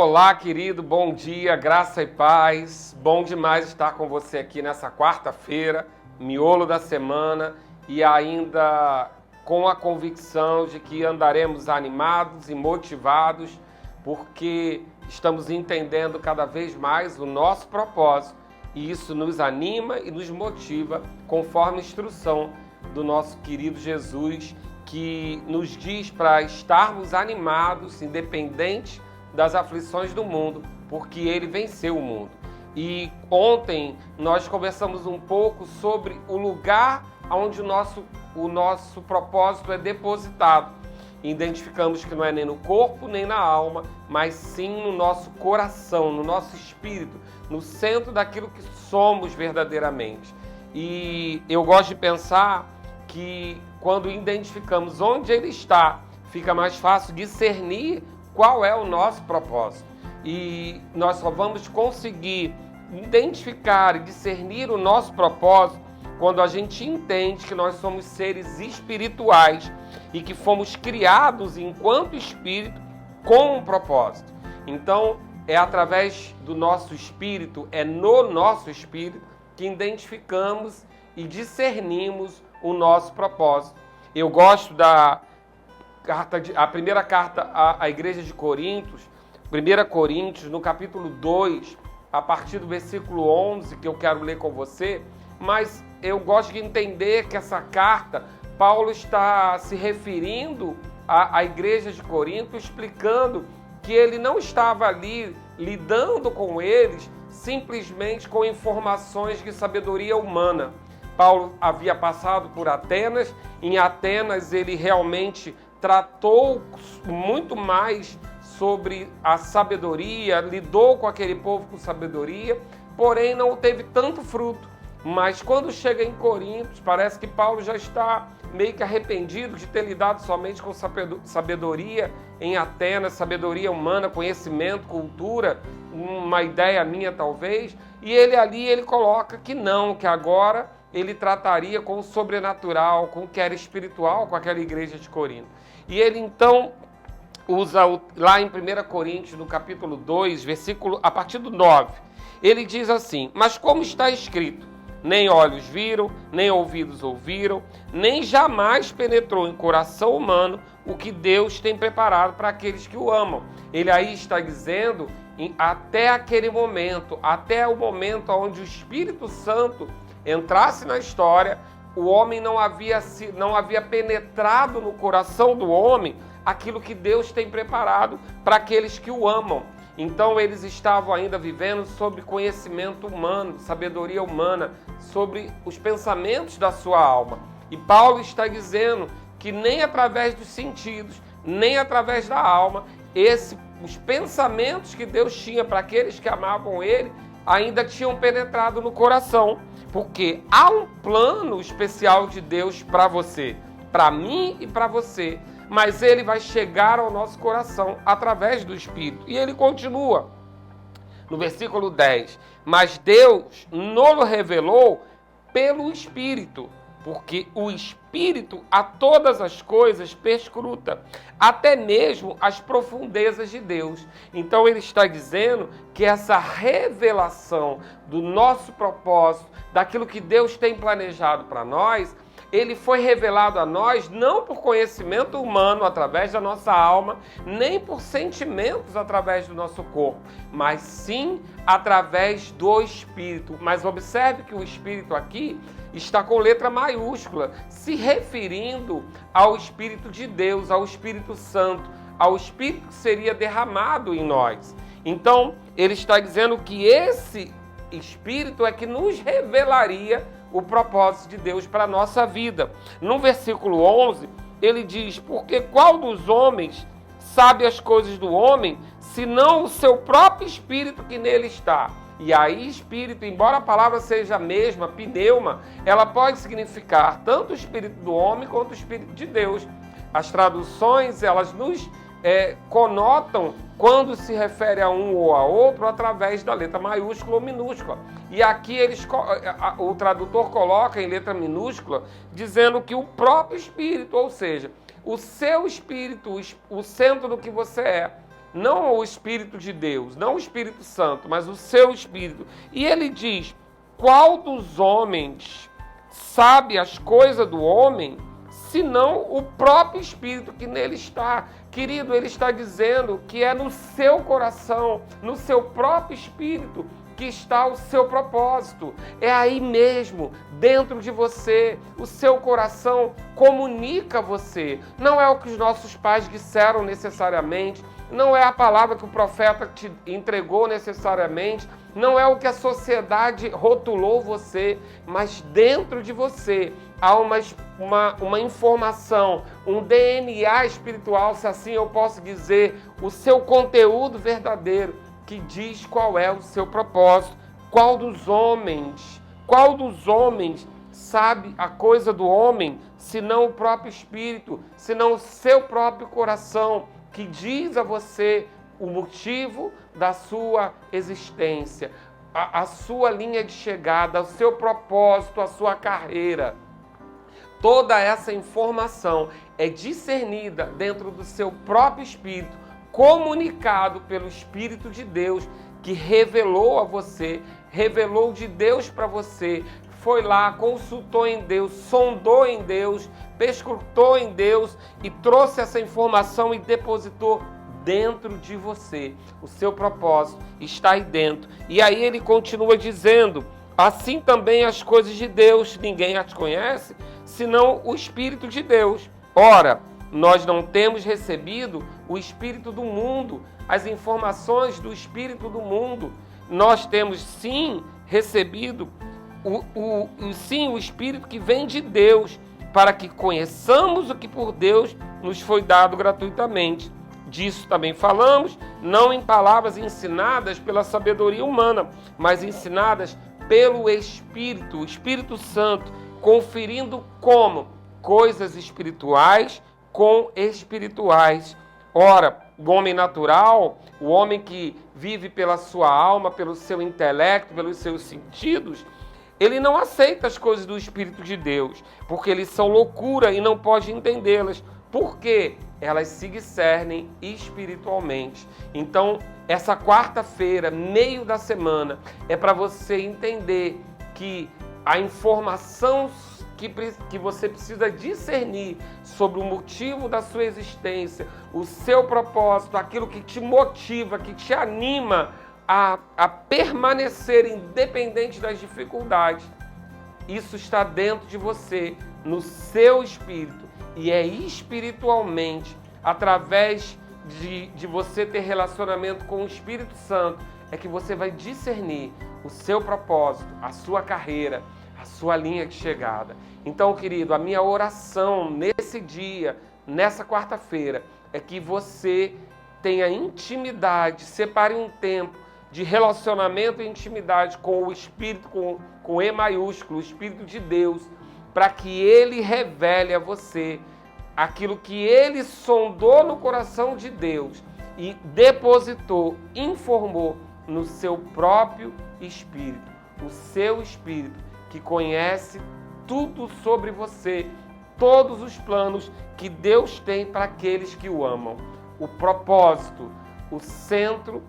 Olá, querido, bom dia, graça e paz. Bom demais estar com você aqui nessa quarta-feira, miolo da semana, e ainda com a convicção de que andaremos animados e motivados, porque estamos entendendo cada vez mais o nosso propósito, e isso nos anima e nos motiva conforme a instrução do nosso querido Jesus, que nos diz para estarmos animados, independente das aflições do mundo, porque ele venceu o mundo. E ontem nós conversamos um pouco sobre o lugar onde o nosso propósito é depositado. Identificamos que não é nem no corpo nem na alma, mas sim no nosso coração, no nosso espírito, no centro daquilo que somos verdadeiramente. E eu gosto de pensar que quando identificamos onde ele está, fica mais fácil discernir qual é o nosso propósito. E nós só vamos conseguir identificar e discernir o nosso propósito quando a gente entende que nós somos seres espirituais e que fomos criados enquanto espírito com um propósito. Então, é através do nosso espírito, é no nosso espírito que identificamos e discernimos o nosso propósito. Eu gosto a primeira carta à igreja de Coríntios, 1 Coríntios, no capítulo 2, a partir do versículo 11, que eu quero ler com você, mas eu gosto de entender que essa carta, Paulo está se referindo à igreja de Corinto, explicando que ele não estava ali lidando com eles simplesmente com informações de sabedoria humana. Paulo havia passado por Atenas, em Atenas ele realmente tratou muito mais sobre a sabedoria, lidou com aquele povo com sabedoria, porém não teve tanto fruto. Mas quando chega em Coríntios, parece que Paulo já está meio que arrependido de ter lidado somente com sabedoria em Atenas, sabedoria humana, conhecimento, cultura, uma ideia minha talvez, e ele coloca que não, que agora ele trataria com o sobrenatural, com o que era espiritual, com aquela igreja de Corinto. E ele então usa lá em 1 Coríntios, no capítulo 2, a partir do 9, ele diz assim: mas como está escrito, nem olhos viram, nem ouvidos ouviram, nem jamais penetrou em coração humano o que Deus tem preparado para aqueles que o amam. Ele aí está dizendo, até aquele momento, até o momento onde o Espírito Santo entrasse na história, o homem não havia penetrado no coração do homem aquilo que Deus tem preparado para aqueles que o amam. Então eles estavam ainda vivendo sobre conhecimento humano, sabedoria humana, sobre os pensamentos da sua alma. E Paulo está dizendo que nem através dos sentidos, nem através da alma, os pensamentos que Deus tinha para aqueles que amavam ele ainda tinham penetrado no coração. Porque há um plano especial de Deus para você, para mim e para você, mas ele vai chegar ao nosso coração através do Espírito. E ele continua no versículo 10, mas Deus nos revelou pelo Espírito, porque o Espírito a todas as coisas perscruta, até mesmo as profundezas de Deus. Então ele está dizendo que essa revelação do nosso propósito, daquilo que Deus tem planejado para nós, ele foi revelado a nós não por conhecimento humano através da nossa alma, nem por sentimentos através do nosso corpo, mas sim através do Espírito. Mas observe que o Espírito aqui está com letra maiúscula, se referindo ao Espírito de Deus, ao Espírito Santo, ao Espírito que seria derramado em nós. Então, ele está dizendo que esse Espírito é que nos revelaria o propósito de Deus para a nossa vida. No versículo 11, ele diz: porque qual dos homens sabe as coisas do homem, senão o seu próprio espírito que nele está? E aí espírito, embora a palavra seja a mesma, pneuma, ela pode significar tanto o espírito do homem quanto o espírito de Deus. As traduções, elas nos conotam quando se refere a um ou a outro através da letra maiúscula ou minúscula. E aqui o tradutor coloca em letra minúscula, dizendo que o próprio Espírito, ou seja, o seu Espírito, o centro do que você é, não o Espírito de Deus, não o Espírito Santo, mas o seu Espírito. E ele diz: qual dos homens sabe as coisas do homem, senão o próprio Espírito que nele está? Querido, ele está dizendo que é no seu coração, no seu próprio Espírito, que está o seu propósito. É aí mesmo, dentro de você. O seu coração comunica você. Não é o que os nossos pais disseram necessariamente, não é a palavra que o profeta te entregou necessariamente, não é o que a sociedade rotulou você, mas dentro de você há uma informação, um DNA espiritual, se assim eu posso dizer, o seu conteúdo verdadeiro, que diz qual é o seu propósito. Qual dos homens sabe a coisa do homem, senão o próprio Espírito, senão o seu próprio coração, que diz a você o motivo da sua existência, a sua linha de chegada, o seu propósito, a sua carreira. Toda essa informação é discernida dentro do seu próprio Espírito, comunicado pelo Espírito de Deus, que revelou a você, revelou de Deus para você, foi lá, consultou em Deus, sondou em Deus, perscrutou em Deus e trouxe essa informação e depositou dentro de você. O seu propósito está aí dentro. E aí ele continua dizendo: assim também as coisas de Deus, ninguém as conhece, senão o Espírito de Deus. Ora, nós não temos recebido o Espírito do mundo, as informações do Espírito do mundo. Nós temos sim recebido o Espírito que vem de Deus, para que conheçamos o que por Deus nos foi dado gratuitamente. Disso também falamos, não em palavras ensinadas pela sabedoria humana, mas ensinadas pelo Espírito, o Espírito Santo, conferindo como coisas espirituais com espirituais. Ora, o homem natural, o homem que vive pela sua alma, pelo seu intelecto, pelos seus sentidos, ele não aceita as coisas do Espírito de Deus, porque eles são loucura e não pode entendê-las. Por quê? Elas se discernem espiritualmente. Então, essa quarta-feira, meio da semana, é para você entender que a informação que você precisa discernir sobre o motivo da sua existência, o seu propósito, aquilo que te motiva, que te anima a permanecer independente das dificuldades, isso está dentro de você, no seu espírito, e é espiritualmente, através de você ter relacionamento com o Espírito Santo, é que você vai discernir o seu propósito, a sua carreira, a sua linha de chegada. Então, querido, a minha oração nesse dia, nessa quarta-feira, é que você tenha intimidade, separe um tempo de relacionamento e intimidade com o Espírito, com E maiúsculo, o Espírito de Deus, para que Ele revele a você aquilo que Ele sondou no coração de Deus e depositou, informou no seu próprio Espírito, o seu Espírito que conhece tudo sobre você, todos os planos que Deus tem para aqueles que o amam, o propósito, o centro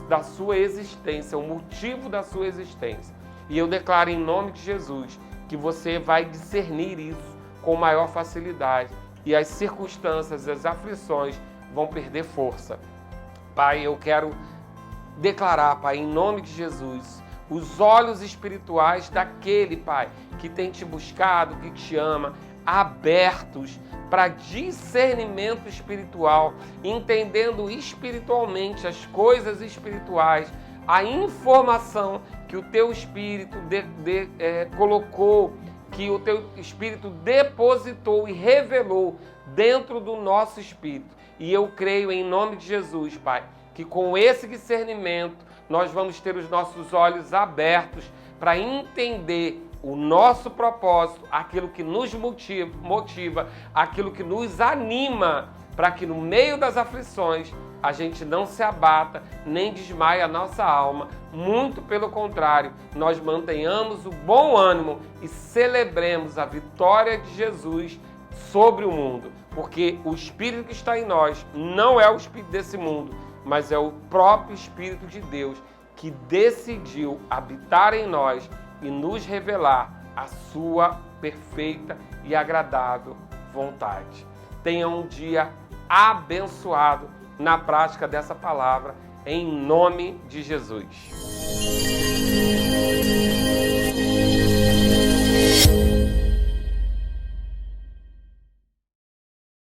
da sua existência, o motivo da sua existência. E eu declaro em nome de Jesus que você vai discernir isso com maior facilidade e as circunstâncias, as aflições vão perder força. Pai, eu quero declarar, Pai, em nome de Jesus, os olhos espirituais daquele, Pai, que tem te buscado, que te ama, abertos para discernimento espiritual, entendendo espiritualmente as coisas espirituais, a informação que o teu Espírito colocou, que o teu Espírito depositou e revelou dentro do nosso Espírito. E eu creio em nome de Jesus, Pai, que com esse discernimento nós vamos ter os nossos olhos abertos para entender o nosso propósito, aquilo que nos motiva, aquilo que nos anima, para que no meio das aflições a gente não se abata, nem desmaie a nossa alma. Muito pelo contrário, nós mantenhamos o bom ânimo e celebremos a vitória de Jesus sobre o mundo. porque o Espírito que está em nós não é o Espírito desse mundo, mas é o próprio Espírito de Deus que decidiu habitar em nós e nos revelar a sua perfeita e agradável vontade. Tenha um dia abençoado na prática dessa palavra, em nome de Jesus.